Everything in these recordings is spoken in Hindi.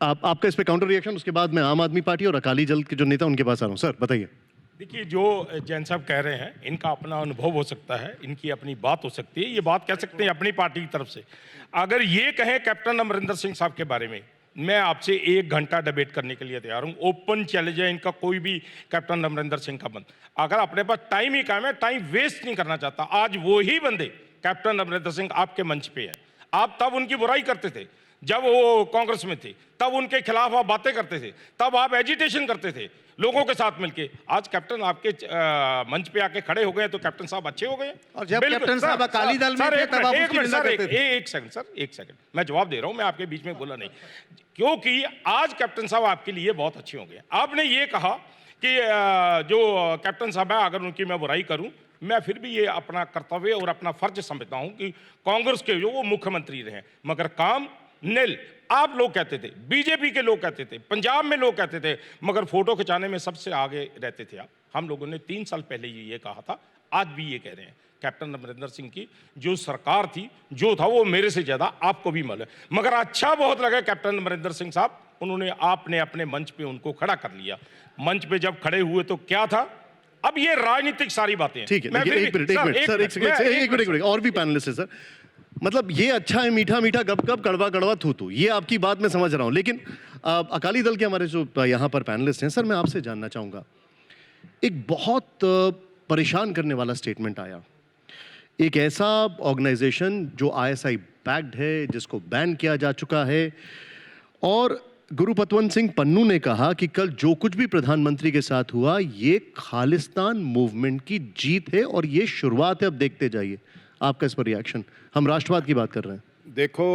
आपका इस पे काउंटर रिएक्शन, उसके बाद मैं आम आदमी पार्टी और अकाली दल के जो नेता उनके पास आ रहा हूँ। सर बताइए। देखिए, जो जैन साहब कह रहे हैं, इनका अपना अनुभव हो सकता है, इनकी अपनी बात हो सकती है, ये बात कह सकते हैं अपनी पार्टी की तरफ से। अगर ये कहें कैप्टन अमरिंदर सिंह साहब के बारे में, मैं आपसे 1 घंटा डिबेट करने के लिए तैयार हूँ। ओपन चैलेंज है इनका, कोई भी कैप्टन अमरिंदर सिंह का बंद। अगर अपने पास टाइम ही कम है, टाइम वेस्ट नहीं करना चाहता। आज वो ही बंदे कैप्टन अमरिंदर सिंह आपके मंच पे है। आप तब उनकी बुराई करते थे जब वो कांग्रेस में थे, तब उनके खिलाफ आप बातें करते थे, तब आप एजिटेशन करते थे लोगों के साथ मिलके। आज कैप्टन आपके मंच पे आके खड़े हो गए तो कैप्टन साहब अच्छे हो गए। और जब कैप्टन साहब अकाली दल में थे तब आप उसकी निंदा करते थे। एक सेकंड सर, एक सेकंड, मैं जवाब दे रहा हूं, मैं आपके बीच में बोला नहीं। क्योंकि आज कैप्टन साहब आपके लिए बहुत अच्छे हो गए। आपने ये कहा कि जो कैप्टन साहब है, अगर उनकी मैं बुराई करूं, मैं फिर भी ये अपना कर्तव्य और अपना फर्ज समझता हूं कि कांग्रेस के जो वो मुख्यमंत्री रहे, मगर काम निल। आप लोग कहते थे, बीजेपी के लोग कहते थे, पंजाब में लोग कहते थे, मगर फोटो खिंचाने में सबसे आगे रहते थे आप। हम लोगों ने 3 साल पहले ये कहा था, आज भी ये कह रहे हैं। कैप्टन अमरिंदर सिंह की जो सरकार थी, जो था वो मेरे से ज्यादा आपको भी मालूम है। मगर अच्छा बहुत लगा कैप्टन अमरिंदर सिंह साहब, उन्होंने आपने अपने मंच पे उनको खड़ा कर लिया। मंच पे जब खड़े हुए तो क्या था? अब ये राजनीतिक सारी बातें। ठीक है, एक मिनट और भी पैनलिस्ट है सर। मतलब ये अच्छा है मीठा मीठा गप गप कड़वा कड़वा थू थू, ये आपकी बात मैं समझ रहा हूं, लेकिन अकाली दल के हमारे जो यहाँ पर पैनलिस्ट हैं सर, मैं आपसे जानना चाहूंगा, एक बहुत परेशान करने वाला स्टेटमेंट आया। एक ऐसा ऑर्गेनाइजेशन जो ISI बैक्ड है, जिसको बैन किया जा चुका है, और गुरुपतवंत सिंह पन्नू ने कहा कि कल जो कुछ भी प्रधानमंत्री के साथ हुआ ये खालिस्तान मूवमेंट की जीत है और ये शुरुआत है, अब देखते जाइए। आपका इस पर रिएक्शन? हम राष्ट्रवाद की बात कर रहे हैं। देखो,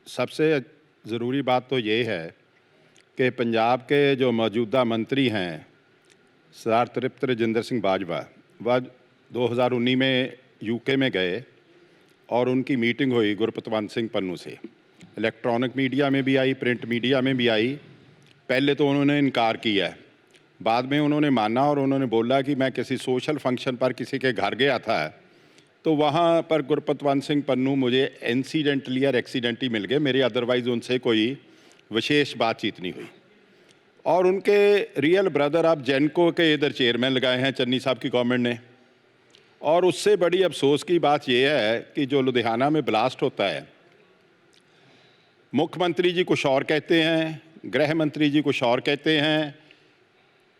सबसे ज़रूरी बात तो ये है कि पंजाब के जो मौजूदा मंत्री हैं सरदार तृप्त राजेंद्र सिंह बाजवा, वह 2019 में UK में गए और उनकी मीटिंग हुई गुरपतवंत सिंह पन्नू से। इलेक्ट्रॉनिक मीडिया में भी आई, प्रिंट मीडिया में भी आई। पहले तो उन्होंने इनकार किया, बाद में उन्होंने माना और उन्होंने बोला कि मैं किसी सोशल फंक्शन पर किसी के घर गया था, तो वहाँ पर गुरपतवंत सिंह पन्नू मुझे इंसिडेंटली और एक्सीडेंटली मिल गए, मेरे अदरवाइज़ उनसे कोई विशेष बातचीत नहीं हुई। और उनके रियल ब्रदर अब जेनको के इधर चेयरमैन लगाए हैं चन्नी साहब की गवर्नमेंट ने। और उससे बड़ी अफसोस की बात यह है कि जो लुधियाना में ब्लास्ट होता है, मुख्यमंत्री जी कुछ और कहते हैं, गृह मंत्री जी कुछ और कहते हैं,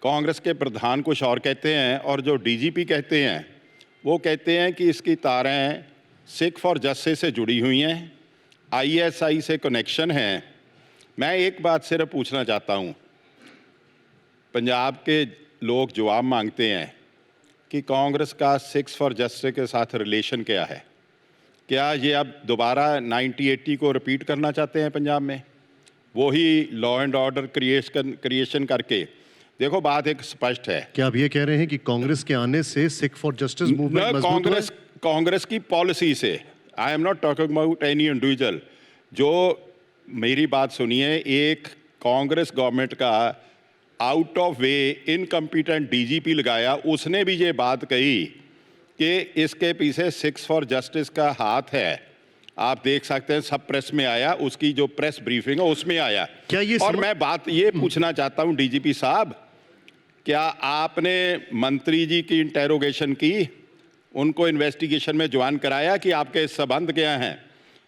कांग्रेस के प्रधान कुछ और कहते हैं, और जो DGP कहते हैं वो कहते हैं कि इसकी तारें सिख फॉर जस्टिस से जुड़ी हुई हैं, ISI से कनेक्शन है। मैं एक बात सिर्फ पूछना चाहता हूँ, पंजाब के लोग जवाब मांगते हैं कि कांग्रेस का सिक्स फॉर जस्टिस के साथ रिलेशन क्या है? क्या ये अब दोबारा 1980 को रिपीट करना चाहते हैं पंजाब में? वही लॉ एंड ऑर्डर क्रिएशन करके? देखो, बात एक स्पष्ट है। क्या आप ये कह रहे हैं कि कांग्रेस के आने से सिख फॉर जस्टिस मूवमेंट मजबूत हुआ? कांग्रेस की पॉलिसी से, I am not talking about any individual. जो मेरी बात सुनिए, एक कांग्रेस गवर्नमेंट का out of way incompetent DGP लगाया, उसने भी ये बात कही कि इसके पीछे सिक्स फॉर जस्टिस का हाथ है। आप देख सकते हैं, सब प्रेस में आया, उसकी जो प्रेस ब्रीफिंग है उसमें आया। क्या ये और मैं बात ये पूछना चाहता हूं DGP साहब, क्या आपने मंत्री जी की इंटेरोगेशन की, उनको इन्वेस्टिगेशन में ज्वाइन कराया कि आपके संबंध क्या हैं?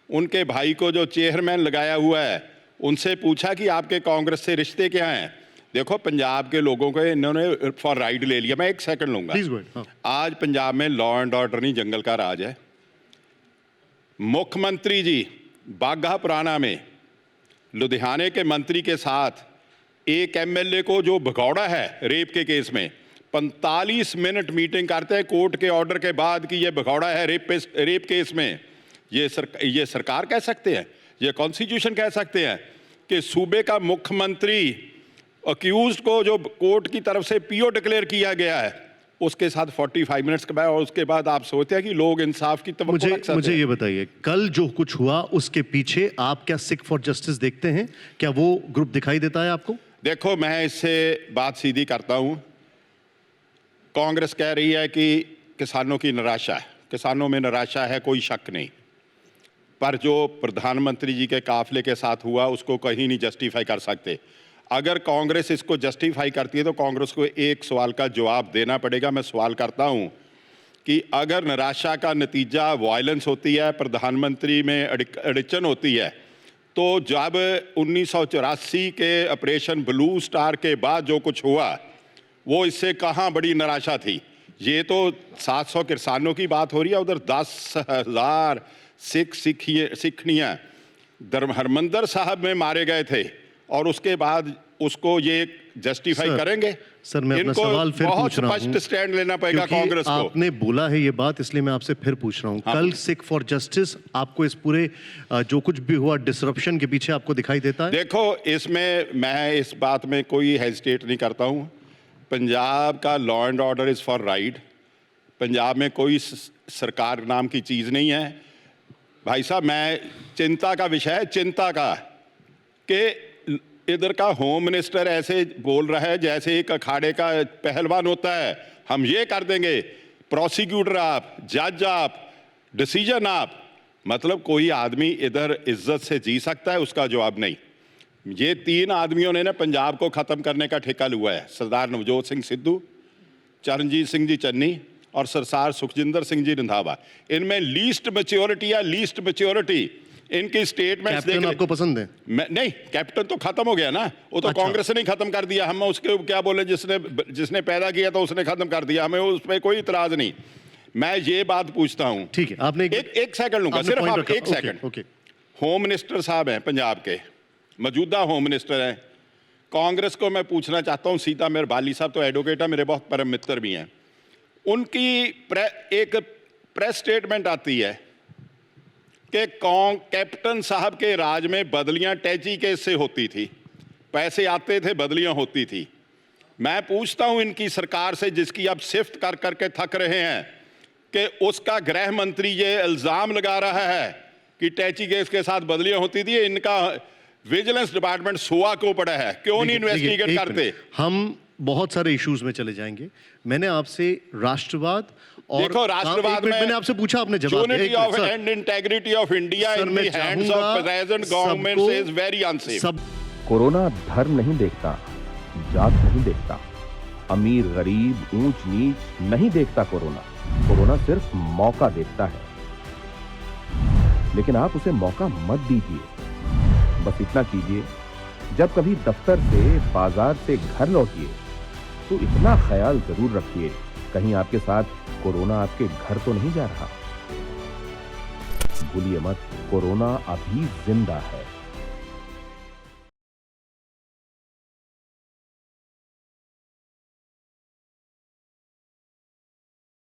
उनके भाई को जो चेयरमैन लगाया हुआ है उनसे पूछा कि आपके कांग्रेस से रिश्ते क्या हैं? देखो, पंजाब के लोगों को इन्होंने फॉर राइड ले लिया। मैं एक सेकंड लूंगा। आज पंजाब में लॉ एंड ऑर्डर नहीं, जंगल का राज है। मुख्यमंत्री जी बाघा पुराना में लुधियाने के मंत्री के साथ एक MLA को जो भगौड़ा है रेप के केस में, 45 मिनट मीटिंग करते हैं कोर्ट के ऑर्डर के बाद कि ये भगौड़ा है रेप केस में। ये सरकार कह सकते हैं, ये कॉन्स्टिट्यूशन कह सकते हैं कि सूबे का मुख्यमंत्री अक्यूज्ड को जो कोर्ट की तरफ से PO डिक्लेयर किया गया है उसके साथ 45 मिनट्स के बाद, और उसके बाद आप सोचते हैं कि लोग इंसाफ की तवक्को रख सकते हैं? मुझे ये बताइए, कल जो कुछ हुआ उसके पीछे आप क्या सिख फॉर जस्टिस देखते हैं? क्या वो ग्रुप दिखाई देता है आपको? देखो, मैं इससे बात सीधी करता हूं। कांग्रेस कह रही है कि किसानों की निराशा है, किसानों में निराशा है, कोई शक नहीं। पर जो प्रधानमंत्री जी के काफिले के साथ हुआ उसको कहीं नहीं जस्टिफाई कर सकते। अगर कांग्रेस इसको जस्टिफाई करती है तो कांग्रेस को एक सवाल का जवाब देना पड़ेगा। मैं सवाल करता हूं कि अगर निराशा का नतीजा वायलेंस होती है, प्रधानमंत्री में अड़चन होती है, तो जब 1984 के ऑपरेशन ब्लू स्टार के बाद जो कुछ हुआ वो इससे कहाँ बड़ी निराशा थी। ये तो 700 किसानों की बात हो रही है, उधर 10,000 सिखनियाँ हरमंदर साहब में मारे गए थे और उसके बाद उसको ये जस्टिफाई करेंगे। सर मैं अपना सवाल फिर पूछ रहा हूँ, स्पष्ट स्टैंड लेना पड़ेगा कांग्रेस को। आपने बोला है ये बात, इसलिए मैं आपसे फिर पूछ रहा हूँ। कल सिख फॉर जस्टिस आपको इस पूरे जो कुछ भी हुआ डिसरप्शन के पीछे आपको दिखाई देता है? देखो, इसमें मैं इस बात में कोई हेजिटेट नहीं करता हूँ। पंजाब का law and order is for right. Punjab में कोई सरकार नाम की चीज़ नहीं है भाई साहब। मैं चिंता का विषय है, चिंता का, कि इधर का होम मिनिस्टर ऐसे बोल रहा है जैसे एक अखाड़े का पहलवान होता है। हम ये कर देंगे, प्रोसिक्यूटर आप, जज आप, डिसीजन आप। मतलब कोई आदमी इधर इज्जत से जी सकता है? उसका जवाब नहीं। ये 3 आदमियों ने पंजाब को ख़त्म करने का ठेका लिया है। सरदार नवजोत सिंह सिद्धू, चरणजीत सिंह जी चन्नी और सरदार सुखजिंदर सिंह जी रंधावा। इनमें लीस्ट मैच्योरिटी है, लीस्ट मैच्योरिटी। इनकी स्टेटमेंट्स कैप्टन आपको पसंद है? नहीं, कैप्टन तो खत्म हो गया ना, वो तो अच्छा। कांग्रेस ने खत्म कर दिया। हम उसके क्या बोले, जिसने पैदा किया तो उसने खत्म कर दिया, हमें उस पर कोई इतराज नहीं। मैं ये बात पूछता हूं, ठीक है, आपने एक सेकंड लूंगा, सिर्फ आप एक सेकंड। होम मिनिस्टर साहब हैं पंजाब के, मौजूदा होम मिनिस्टर हैं। कांग्रेस को मैं पूछना चाहता हूं, सीता मेरे बाली साहब तो एडवोकेट है, मेरे बहुत परम मित्र भी हैं। उनकी एक प्रेस स्टेटमेंट आती है कि कैप्टन साहब के राज में बदलियां टैची केस से होती थी, पैसे आते थे, बदलियां होती थी। मैं पूछता हूं इनकी सरकार से, जिसकी अब सिफ्त कर करके थक रहे हैं, कि उसका गृह मंत्री ये इल्जाम लगा रहा है कि टैची केस के साथ बदलियां होती थी। इनका विजिलेंस डिपार्टमेंट सोआ को पड़ा है, क्यों नहीं इन्वेस्टिगेट करते? हम बहुत सारे इश्यूज में चले जाएंगे। मैंने आपसे राष्ट्रवाद और देखो, राष्ट्रवाद में मैंने आपसे पूछा, आपने जवाब दिया। Unity of and integrity of India in the hands of present government is very unsafe. Corona धर्म नहीं देखता, जात नहीं देखता, अमीर गरीब ऊंच नीच नहीं देखता। कोरोना सिर्फ मौका देखता है, लेकिन आप उसे मौका मत दीजिए। बस इतना कीजिए, जब कभी दफ्तर से, बाजार से घर लौटिए तो इतना ख्याल जरूर रखिए, कहीं आपके साथ कोरोना आपके घर तो नहीं जा रहा। भूलिए मत, कोरोना अभी जिंदा है।